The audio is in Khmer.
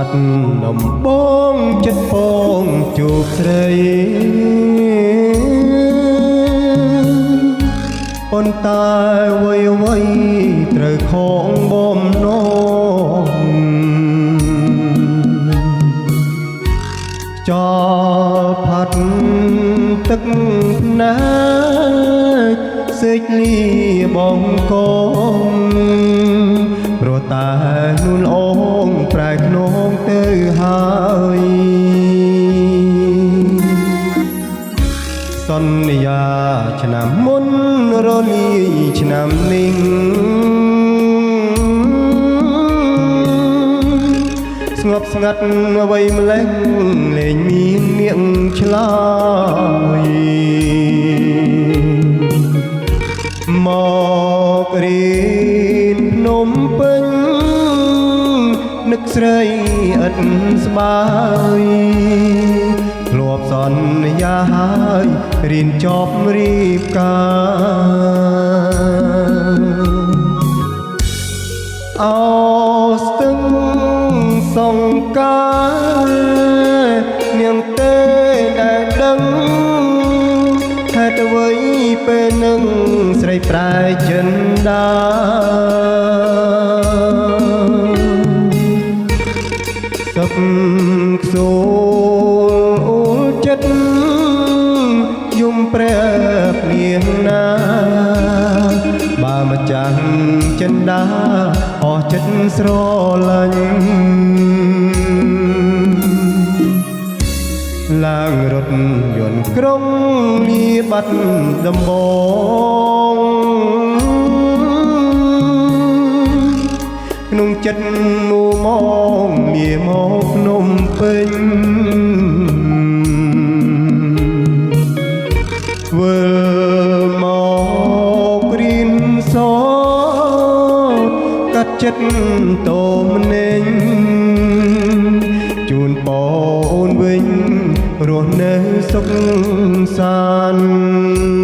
ត់ដំបងចិត្តពងជួបស្រីប៉ុន្តែអ្វីអ្វីត្រូវខងបំណងចោលផាត់ទឹកណាច់សេចលីបងកងព្រោះតែនួនអូងប្រែខ្នងទៅហើយសន្យាឆ្នាំមុនរលាយឆ្នាំនេះស្ងប់ស្ងាត់អ្វីម្លេះលែងមាននាងឆ្លើយមករៀនភ្នំពេញនឹកស្រីឥតស្បើយធ្លាប់សន្យាហើយរៀនចប់រៀបការអោស្ទឹងសង្ការនាងទេដែលដឹងហេតុអ្វីពេលនឹងស្រីប្រែចិនដាសឹកខ្សោលអូលចិត្តយំព្រះនាងណាបើម្ចាស់ចិនដាអស់ចិត្តស្រឡាញ់ឡើងរថយន្តក្រុងលាបាត់ដំបងក្នុងចិត្តមួម៉ងលាមកភ្នំពេញធ្វើមករៀនសូត្រកាត់ចិត្តតោម្នេញជូនបងវិញរស់នៅសុខសាន្ត